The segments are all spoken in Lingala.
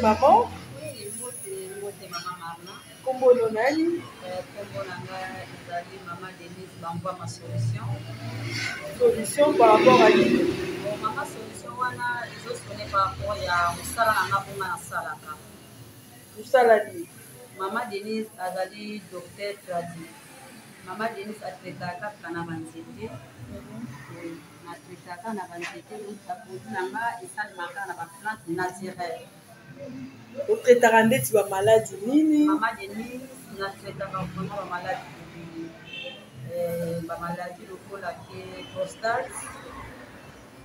maman. Oui, mbote maman Marna. Kombo nani? Kombo nanga ezali maman Denise Bambwa ma solution. Solution par rapport à lui. Bon, maman solution wana ezosone par rapport ya mosala nanga bonga na salaka. Mosala ni. Maman Denise azali docteur tradi. Maman Denise atretaka kana banzete. Na tretaka na banzete donc produit nanga esalimaka na ba plante naturelle. Otretaka ndeti ba maladie nini? Maman Denise na tretaka vraiment ba maladie lokola ke prostate,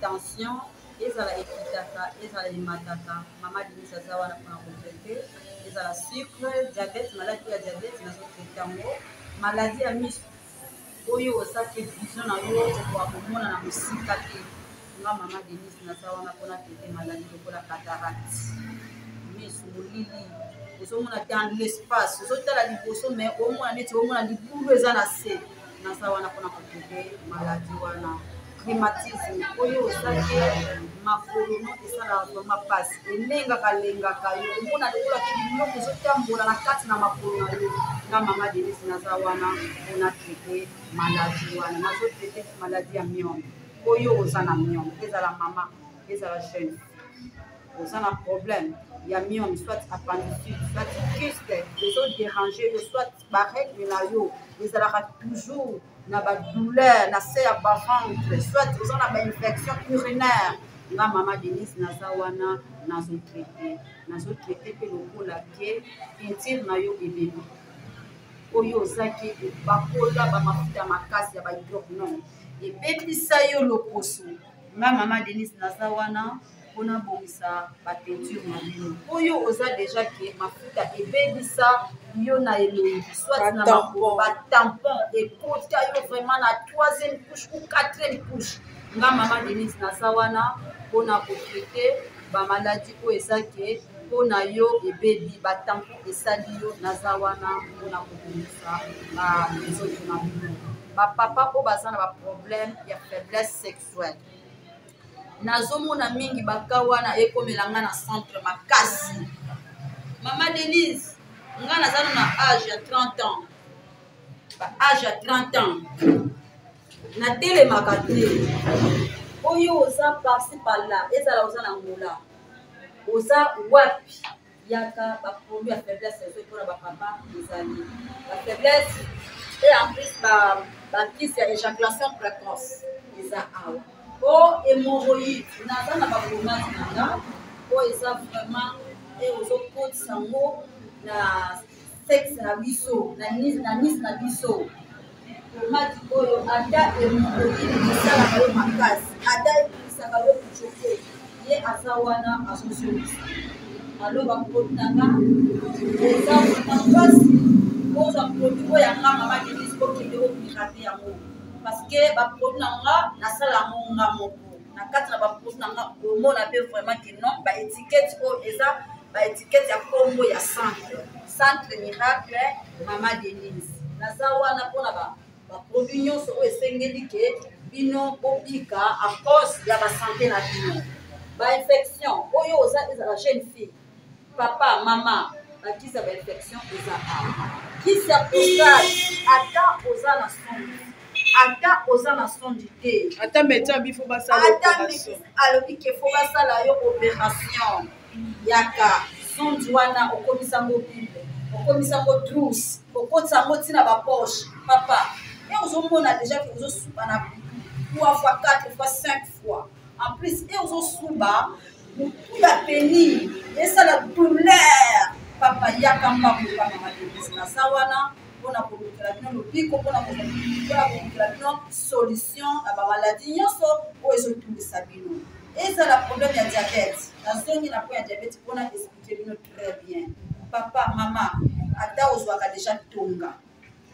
tension, ezala ekitaka, ezala emataka. Maman Denise aza wana mpona kotraite ezala sucre, diabète, maladie ya diabète nazotraite yango. Maladie ya miso oyo osaki vision na yo okoka komona na mosika te. Nga Maman Denise naza wana mpona traite maladie lokola cataracte, miso molili ozomona dans l'espace ozotala liboso mais omona neti omona libulu eza na se. Naza wana mpona kotraite maladie wana. Rhumatisme oyo osaki makolo no esalaka vraimen mpasi elengaka yo omona lokolaki biloko ezotambola na kati na makolo na yo. Nga Maman Denise naza wana mpona traite maladie wana. Nazotraite maladie ya myome oyo oza na myome, ezala mama ezala jeune oza na problème ya myome, soit appendicite, soit kyste ezodéranger yo, soit barègle na yo ezalaka toujours na badouleur na se ya baventre, soit oza na bainfection urinaire. Nga Maman Denise naza wana nazotraite mpe lokola ke intime na yo ebebi oyo ozaki bakola bamafuta makasi ya bahydroquinone ebebisa yo loposo. Nga Maman Denise naza wana mpona bongisa bapeinture na bino oyo oza deja ke mafuta ebebisa yo na elongi, soit na makolo batampon ekota yo vraiment na 3e couche ou 4e couche. Nga Maman Denise naza wana mpona kotraite bamaladi oyo eza ke mpona yo ebebi batampon esali yo. Naza wana mpona kobongisa baezoto na bino. Bapapa oyo baza na baproblème ya faiblesse sexuelle nazomona mingi baka wana ekomelanga na centre makasi. Maman Denise nga naza na âge ya 30 ans, âge ya 30 ans natelemaka te. Oyo oza parci par-là ezala oza na ngola oza wapi yaka baproduit ya faiblesse ezo mpona bapapa ezali bafaiblesse et en plus bakisi ya éjaculation précoce eza awa o hémorroïde naza na bapromate nanga oyo eza vraiment e ozokotisa yango na sexe na biso na nisi na biso. Promate oyo ata hémorroïde esalaka yo makasi ata ekisaka yo kuchoke ye aza wana azosolisa. Alo baproduit nanga eza makasi ozwa produit oyo yanga Maman Denise okende opirate yango parce que baproduit nanga nasala yango nga moko na kati na baproduit nanga omona mpe vraiment ke non baétiquette oyo eza baétiquette ya kombo ya centre miracle Maman Denise. Naza wana mpona baproduit nyonso oyo esengeli ke bino bobika a cause ya basante na bino. Bainfection oyo oza ezala jeune fille papa mama bakisi ya bainfection eza kisi ya prostate ata oza na sonde ata oza na sonde te Ata médecin bifo basala opération. alobi ke fo basala yo opération yaka sonde wana okomisa ngo bible okomisa ngo trousse okotisa ngo ntina bapoche papa e ozomona deja ke ozosuba na 3 fois 4 fois 5 fois en plus e ozosuba motu ya peni esala douleur papa yaka mbakola Maman Denise naza wana mpona kolukela bino lobiko mpona kolukela bino solution na bamaladi nyonso oyo ezotungisa bino. Ezala problème ya diabète nazongi na po ya diabète mpona expliquer bino très bien. Papa mama ata ozwaka deja tonga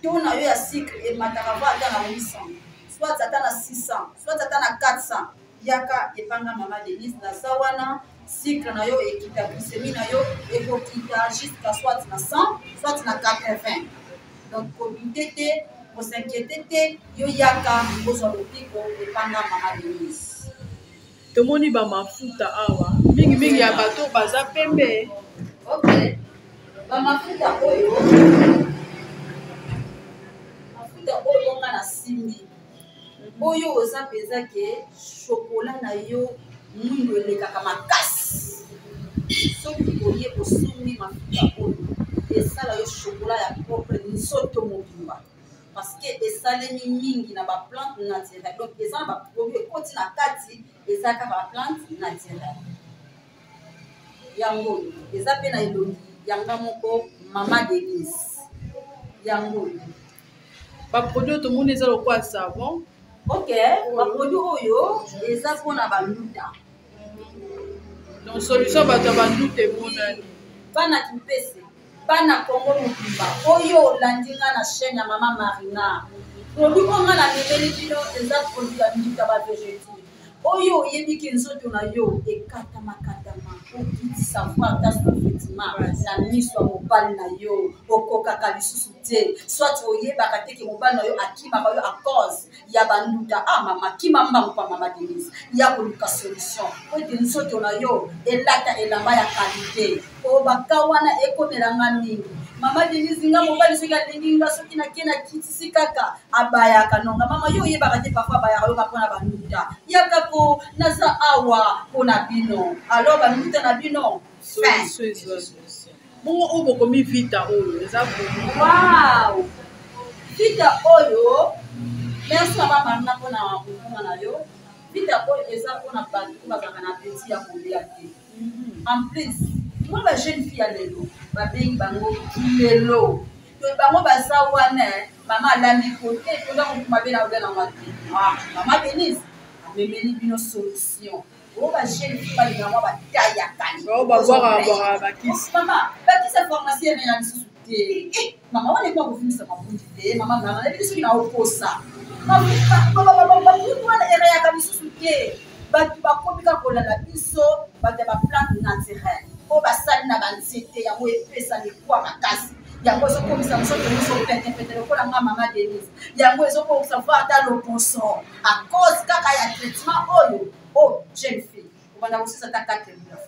to na yo ya sucre emataka vo ata na 800 soit ata na 600 soit ata na 400 yaka epanga Maman Denise naza wana. Sucre na yo ekita, glycémie na yo ekokita jusqu'à soit na 100 soit na 80. Donc kobite te kosinquiété te yo yaka kozwa lobiko epanga Maman Denise. Tomoni ba mafuta awa mingi ya bato baza pembe Ok. Mafuta oyo. Mafuta oyo nga na simbi. Oyo oza peza ke chocolat na yo mwindo elekaka makasi. Soki oye osombi mafuta oyo esala yo chocolat ya propre nzoto mobimba. Parce que esalemi mingi na ba plante naturelle. Donc eza na ba produit ekoti na kati eza ka ba plante naturelle. Yango eza pe na elongi yanga moko Mama Denise. Yango ba produit to moni eza lokwa savon. Ok, ba produit oyo eza pona ba luta. Donc solution bato ba luta monani. Bana kimpese, bana Congo mobimba. Oyo landinga na chaîne ya Mama Marina. Produit ko nga na memeli bino eza produit ya luta ba végétaux. Oyo oyebiki nzoto na yo ekatama okitisa voir ta effectivement na miso ya mobali na yo okokaka lisusu te soit oyebaka te ke mobali na yo akimaka yo a cause ya banduta mama kima mbango pa Mama Denise ya koluka solution po ete nzoto na yo elata elamba ya qualité o baka wana ekomelanga mingi Mama Denise nga mobali soki alingi nga soki nakena kitisi kaka abayaka nonga mama yo oyebaka te parfois abayaka yo mpona banduta yaka ko naza awa mpona bino alors banduta na bino bongo oyo bokomi vita oyo eza wow vita oyo merci Mama Marina mpona mokoma na yo vita oyo eza mpona bato bazalaka na apeti ya kolia te en plus moi ba jeune fille ya lelo babengi bango kilelo to bango baza wana mama alandi kote toza kokuma be na obela ngati Mama Denise amemeli bino solution o ba jeune fille balinga mwa bataille ya kani o babwaka bakisi mama bakisi pharmacie ene ya lisusu te mama wana ekwa kofimisa mabundi te mama mama nayebi soki na oposa babundi wana ereyaka lisusu te bato bakomika kolanda biso bato ya baplante naturelle o basali na banzete yango epesa lekwa makasi yango ezokomisa mosoto nyonso petepete lokola nga Mama Denise yango ezokomisa vo ata loposo a cause kaka ya traitement oyo o jeune fille obanda kosisa ta 4 mois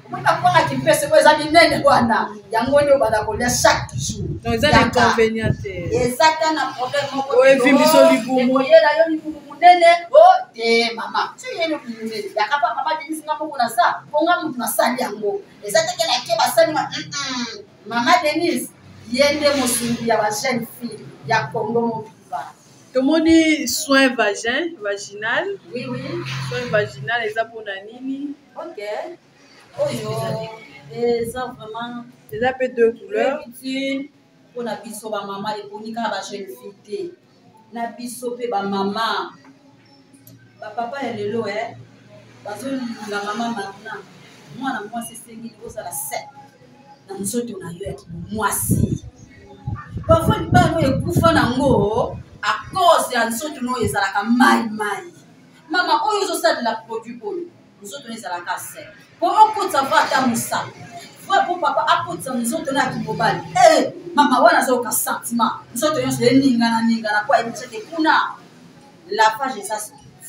omoi bakwanga kimpese oyo eza minene wana yango nde obanda kolia chaque jour donc eza na inconvénient te ezaka na problème moko oyebi biso libumu ekoyela yo libumu munene o te mama soyeli libumu munene yakapa Mama Denise nga moko naza ponga mutu nasali yango eza teke nake basalinga Mama Denise ye nde mosungi ya ba jeune fille ya Congo mobimba tomoni soin vaginal oui soin vaginal eza mpona nini ok oyo eza vraiment eza pe deux couleurs utile mpona biso bamama eponi kaka ba jeune fille te na biso mpe bamama bapapa ya lelo bazolinga Mama Marina mwana mwasi esengeli kozala se na nzoto na yo ya kimwasi parfois libano ekufa nango a cause ya nzoto no ezalaka mai mama oyo ozosalela produit oyo nzoto no ezalaka se po okotisa vo ata mosala po papa akotisa nzoto no ya kimobali mama wana azoyoka sentiment nzoto nyonso eningana po ayebisake kuna la page eza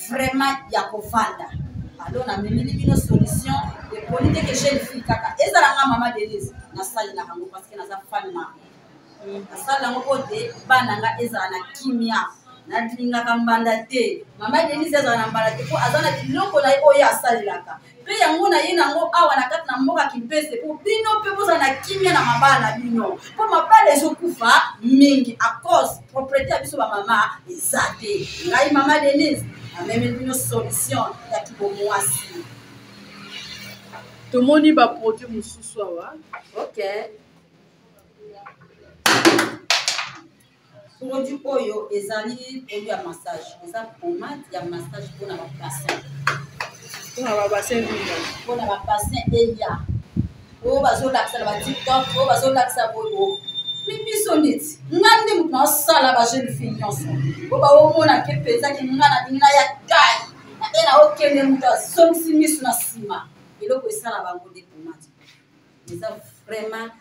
vraiment ya kovanda alors namemeli bino solution eponi teke jeune fille kaka ezalanga Mama Denise nasalelaka yango parce que naza femme mari nasala yango po te bana nga ezala na kimia nalingaka mbanda te Mama Denise ezala na mbanda te po aza na biloko na ye oyo asalelaka mpe yango na ye nango awa na kati na mboka kimpese po bino mpe bozala na kimia na mabala na bino po mabala ezokufa mingi a cause propriété ya biso bamama eza te ngai Mama Denise amemeli bino solution ya kibomwasi tomoni baproduit mosusu awa ok produit oyo ezali produit ya massage eza pomade ya massage mpona bapassin mpona babassin vina mpona bapassin eya oyo bazolakisa na batiktok oyo bazolakisa boyo mi biso neti nga nde moto naosala ba jeune fille nyonso oyo baomonake mpezaki nga na bingina ya tai nde naokende moto azongisi miso na nsima eloko esala bango nde pomade eza vraiment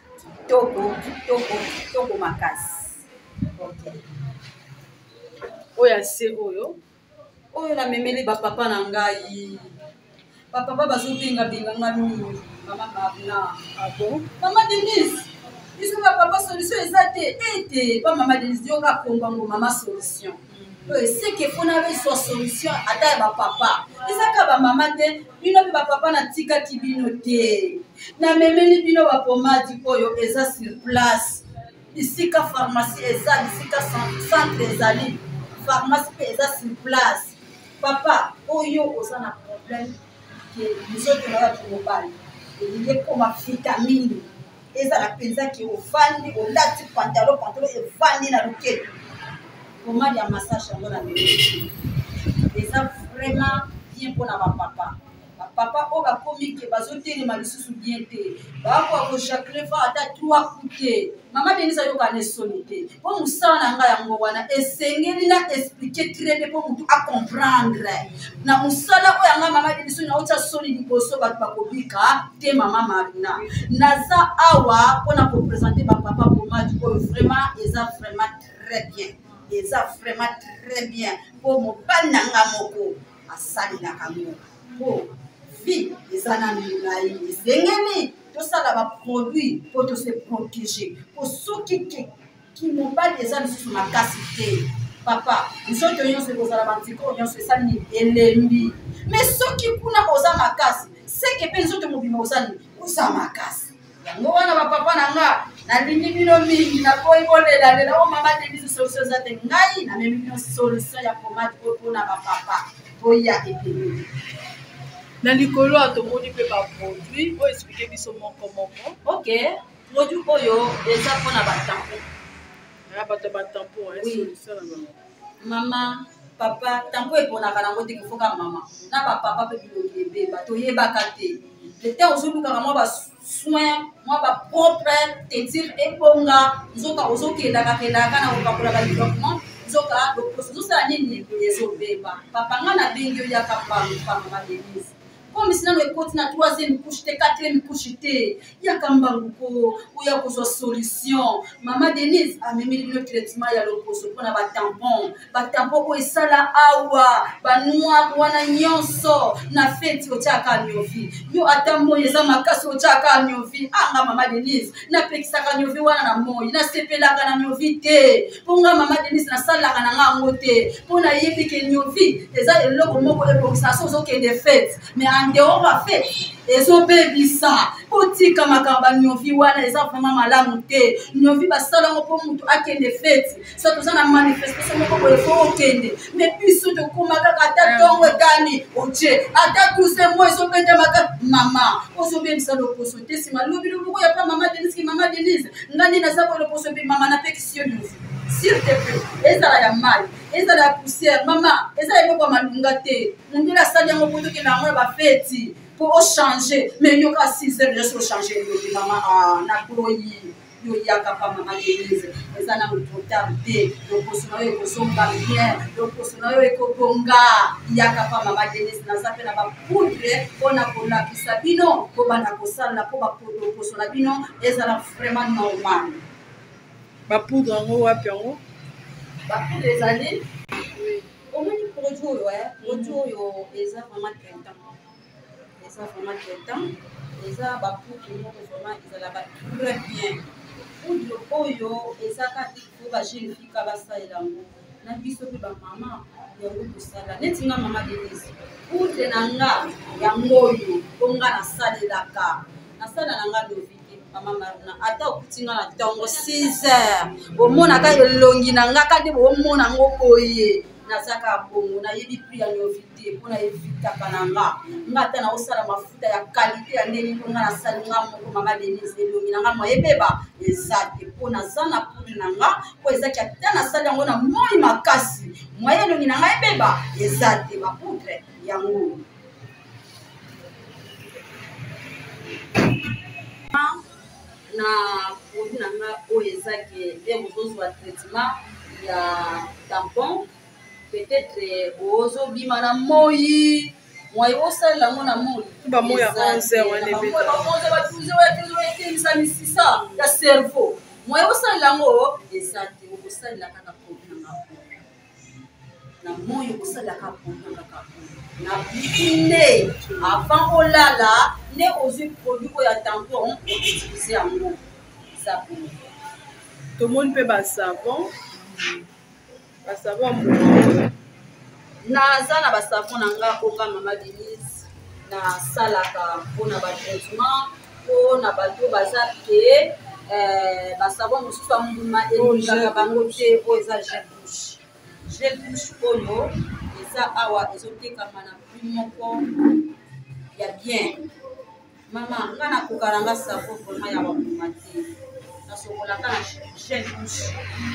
kitoko makasi oyo ase oyo namemeli bapapa na ngai papa bazobenga mingi mama Marina. Ah bon? Maman Denise, ils sont papa solution exacte. Pas maman Denise, yo ka kongo maman solution. C'est que faut n'avoir une solution à ta papa. Et ça ka ba maman de, bino ba papa na tika kibino te. Na memeli bino ba pomadi koyo eza sur place. Ici ka pharmacie eza, ici ka centre ezali. Pharmacie eza sur place. Papa, oyo oza na problème que nous autres na ba global. Il est comme vitamine. Et ça la pensa qui au fandi au lati pantalon et fandi na loketo. Comment il y a massage dans la maison. Et ça vraiment bien pour na papa. Papa o ba komi ke bazote ni malisusu bien te. Ba ko Jacqueline va ata 3 coups. Maman Denise ayo ka ne solité. Pour musana nga yango wana esengeli na expliquer très bien pour mutu à comprendre. Na musala o yanga maman Denise na uta solidi boso ba bakobika te maman Marina. Naza awa pour na présenter ba papa pour ma du vraiment eza vraiment très bien. Eza vraiment très bien pour mo bananga moko asali na kamo. Pour vie les anamilai zengeni tout ça là va produit pour se protéger pour ceux qui n'ont pas des âmes sur ma capacité papa nous autres on se pose à la bantiko on se ça ni elembi mais ceux qui kuna osa makasi c'est que les autres mobima osa makasi yango wana ba papa nanga na lingi bino mingi na boy bolela lela o mama Denise solution za te ngai na même bino solution ya pomade pour na ba papa boya epeli. Na likolo atomoni pe ba produit o expliquer biso moko. OK, produit oyo eza pona ba tampon. Na ba tampon solution na ba. Mama, papa, tampon e pona kana ngote ki foka mama. Na ba papa pe biloki ebe ba to yeba kate. J'étais aujourd'hui quand moi ba soin, moi ba propre tentir e ponga, nzoka ozokenda na okakola ba développement. Nzoka do processus la nini ezobeba. Papa ngana bengi ya kapamba mama Denise. Comme si nous écoutons la 3e couche, 4e couche, il y a Kambanguko, il y a une solution. Maman Denise a même le traitement, il y a l'opposé pour un tampon. Un tampon, il y a la awa, un noir, un nyonso, na fête, au tchaka nyovi. Yo atambo, il y a ma casse au tchaka nyovi. Ah, maman Denise, na pekisaka nyovi, wana moy, na sepela kana nyovi te. Pour maman Denise, na sala kana ngote. Pour na yebi ke nyovi, les a le logo moko et pour ça, so que des fêtes. Mais en dehors va fait et ont baby ça oti kama kamba nyovi wana les vraiment malamu te nyovi ba sala ngo mutu akende fête ça tout ça na manifestation moko ko faut okende mais puis surtout komaka kata tongo tani oje ata tous ces mois so pende maka mama oso bien ça le poso te si malobi lu ko ya pa maman Denise ngani na sabo le poso be mama na pekisio nyovi s'il te plaît ezala ya mal ezala ya poussière mama ezala ko malunga te ndila sali ngo poto ke na ngo ba fête pour changer mais yo ka 6 heures je changer yo maman na koyi yo ya kapa maman Denise ezana trop tard te donc posona yo ko somba bien donc posona yo ko bonga ya kapa maman Denise na zape na ba poudre ona ko la kisabino ko bana ko sala ko ba poudre posona bino ezala vraiment normal. Ba poudre ngo wapi ngo? Ba poudre ezali au moins produit produit yo eza vraiment traitant. Ça vraiment traitant eza ba poudre moko vraiment ezala ba très bien. Poudre oyo eza ka ko ba jeune fille ka ba saelango na biso pe ba mama yango kosala neti nga mama Denise poudre na nga yango oyo onga na salelaka na sala na nga lovite mama Marina ata okutinga na tongo 6 heures omona ka elongi na nga kande omona ngo boye nazaka bongo na yebi prix ya novité pona evita kananga ngata na osala mafuta ya qualité ya ndeni nga na salinga moko mama Denise elongi na nga moyebeba ezate pona zana poudre na nga po ezaki ata na sali yango na moi makasi moye elongi na nga ebeba ezate ba poudre yango na produit na nga oyo ezaki ezozwa traitement ya tampon peut-être ozo bima na moi osala ngo na moi ba moi ya 11h wana ebeta ba 11h ba 12h etelisa misisa ya cerveau moi osala ngo ezate okosala kaka produit na nga na moi osala kaka produit na nga na bikine avant olala nde ozwi produit oyo ya tampon outilize yango eza boye. tomoni mpe basavon naza na basavon na nga oka mama Denise nasalaka mpona batraitement mpona bato baza ke basavon mosusu ya mbuma elingaka bango te oyo eza gel douche oyo eza awa ezotekama na prix moko ya bien. Mama nga nakokala nga savon vraimen ya bambuma te nasokolaka na gel douche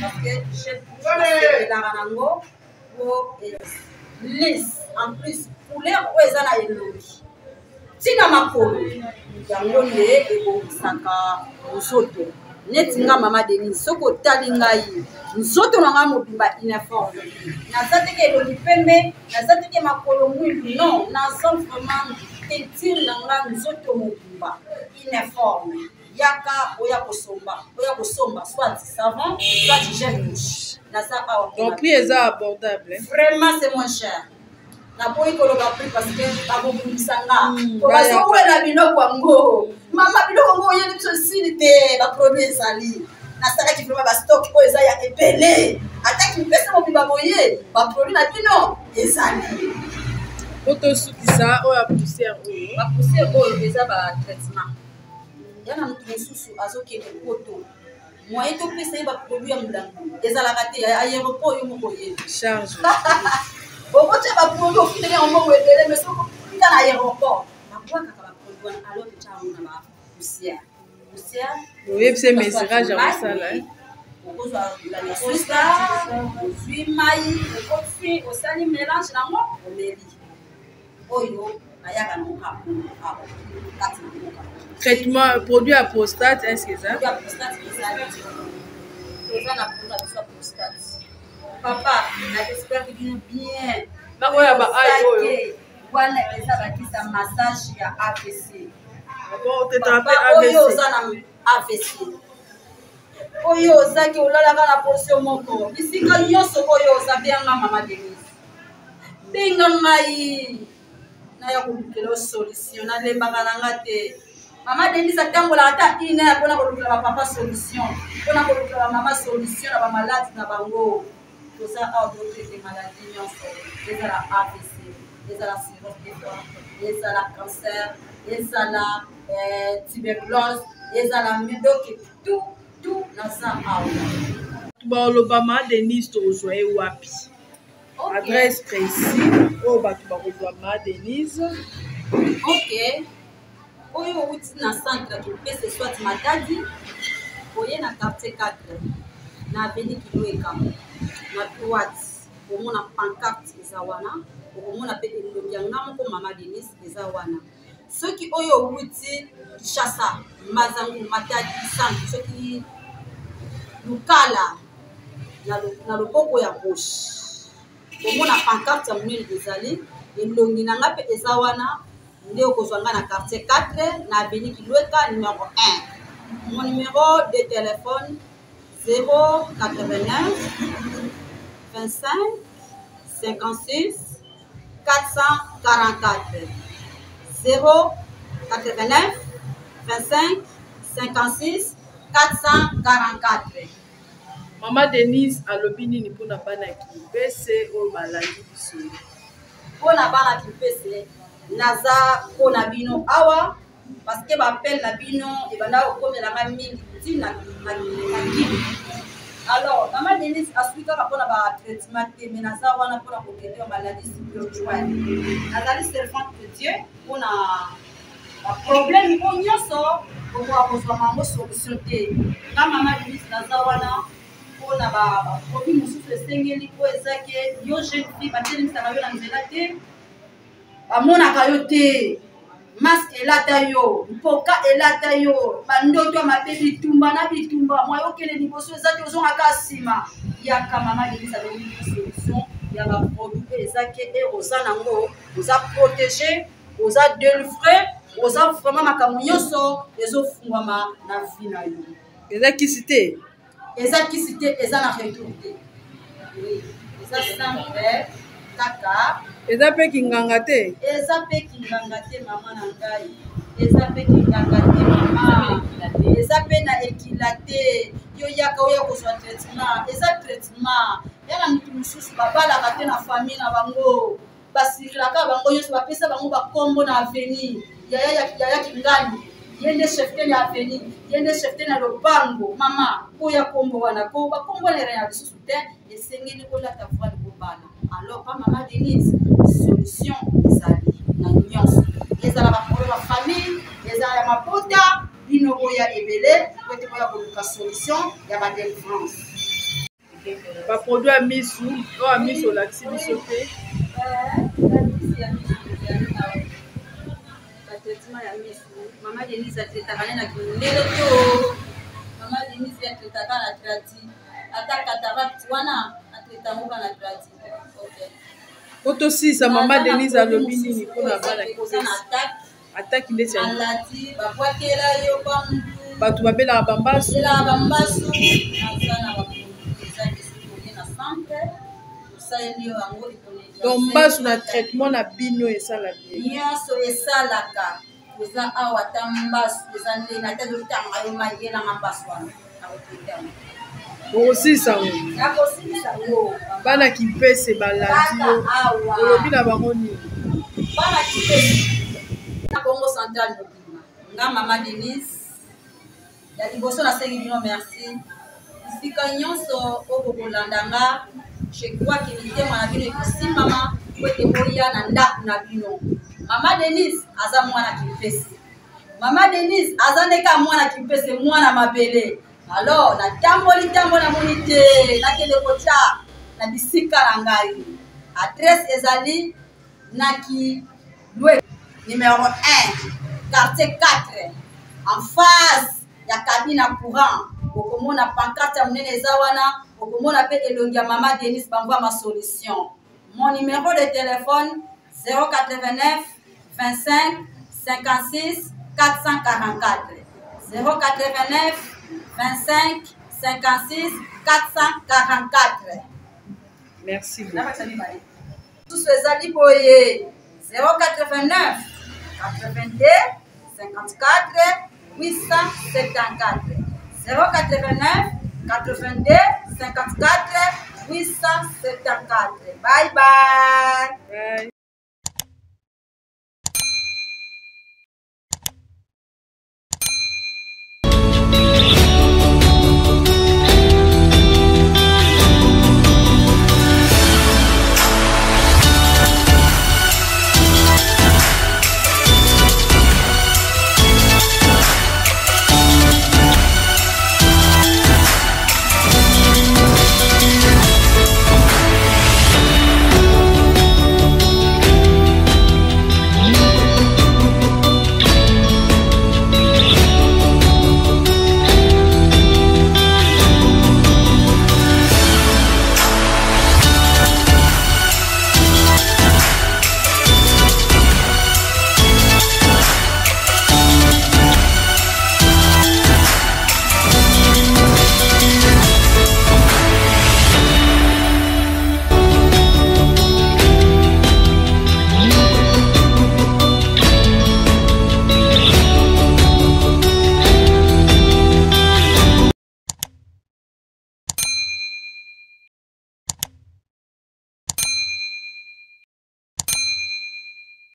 parce que gel douche nasepelaka nango po lisse en plus couleur oyo eza na elongi ntina makolo yango nde ebongisaka nzoto neti nga mama Denise soki otali ngai nzoto na ngai mobimba uniforme naza teke elongi pembe naza teke makolo mwindu non naza vraiment tentire na ngai nzoto mobimba uniforme yaka oya kosomba soit savon soit gel douche naza awa donc prix eza abordable vraiment c'est moins cher naboyi koloba prix parce que babobungisa nga bazowela biloko yango mama biloko yango oyeli biso sili te baproduit ezali nasalaki vraimen bastock oyo eza ya ebele ataki mipesa mobimba boye baproduit na bino ezali po tosukisa oyo ya poussière oyo bapoussière oyo eza batraitement yana motu mosusu azokende poto moyen topesa ye baproduit ya molango ezalaka te aéroport oyo moko oyebi charge okotia baproduit ofuteli yango moko ebele mais soko fika na aéroport babwakaka baproduit wana alors ecango na bapoussière oyebisa mesurage ya kosala okozwa lasusta ozwi mai okoti osali mélange nango omeli oyo ayaka nango kati traitement produit à prostate est-ce que ça eza na produit na biso ya prostate papa naespère que bino bien nakoya ba ai oyo wana eza bakisa massage ya AVC papa oyo oza na AVC oyo ozaki olalaka na portion moko bisika nyonso oyo oza benga mama Denise benga ngai naya kolukela solution nalembaka na nga te mama Denise atambolaka ata ine ya mpona kolukela bapapa solution mpona kolukela bamama solution na bamaladi na bango toza awa totraite maladi nyonso ezala AVC ezala cirrhose du foie ezala cancer ezala tuberculose ezala midoki tout naza awa baloba mama Denise tozwa ye wapi adresse précis oyo bato bakozwa mama Denise ok oyo outi na centre kipese soit Matadi oye na quartier 4 na avenue Kilweka na droite omona pancarte eza wana okomona mpe elongi ya nga moko mama Denise eza wana soki oyo outi Kinshasa Mazangu Matadi centre soki Lukala na loboko ya gauche omona pancarte ya monene ezali elongi na nga mpe eza wana nde okozwa nga na quartier 4 na avenue Kilweka numéro 1 mon numéro de téléphone 089 25 56 444 089 25 56 444 mama Denise alobi nini mpona bana ya kipese oyo balandi biso mpona bana kipese naza mpona bino awa parce que bapele na bino ebanda kokomelanga mingi ntina na kini alors mama Denise asui kaka mpona batraitement te mais naza wana mpona kokende maladie spirituelle nazali servante de Dieu mpona baproblème o nyonso okoka kozwa mango solution te nga mama Denise naza wana mpona baproduit mosusu esengeli po ezaki yo jeune fille batelemisaka yo na nzela te bamonaka yo te masque elata yo mpoka elata yo bandoto ya mabe bitumba na bitumba mwa yokele liboso eza te ozongaka nsima yaka mama Denise abeli solution ya baproduit pe ezaki e oza nango oza protégé oza délivré oza vraiment makambo nyonso ezofungwama na vie na yo eza kisi te eza kisi te eza na retour te eza simple kaka eza mpe kinganga te eza mpe kinganga te mama na ngai eza mpe kinganga te mama eza mpe na ekila te yo yaka oya kozwa traitement eza traitement yana mutu mosusu babalaka te na famille na bango basirikilaka bango nyonso bapesa bango bakombo na avenir yaya kingani ye nde chef te na avenir ye nde chef te na lopango mama oya kombo wana ko bakombo na ya lisusu te esengeli kolata voile kobala alors pa mama Denise solution ezali na nyonso ezala baproblème ya famille ezala ya mapota bino oya ebele po ete boya koluka solution ya badelivrance baproduit ya misu oyo ya misu olakisi biso te traitement ya misu mama Denise atretaka ne na kindele to mama Denise atretaka na tradi ata cataracte wana atretangoka na tradi otosisa mama Denise alobi nini mpona bana ataki ndeti alati babwakela yo kwa mutu bato babelaka bambasu aza na baproduit eza biso na centre osaleli yo yango donc mbasu na traitement na bino esala bien nyonso esalaka oza awa ata mbasu eza ndenge ata zotanga yo mayenanga mbasu wana akotetanga okosisa ngo nakosilisa ngo bana kipese balandi yo olobi na bango nini bana kipese na Congo Central mobima nga mama Denise ya liboso nasengi bino merci esika nyonso oyo bolandanga je crois que mitema na bino ekosimama po ete boya na ndako na bino mama Denise aza mwana kipese mama Denise aza ndeka mwana kipese mwana mabele alors natamboli namoni te nakende kotya na bisika na ngai adresse ezali naki lwe numéro 1 quartier 4 en face ya cabine courant okomona pancarte ya monene eza wana okomona pe elongi ya mama Denise bamva ma solution mon numéro de téléphone 089 25 56 444 089 25 56 444 merci beaucoup tous ezali boye 089 82 54 874 089 82 54 874 bye bye. Bye.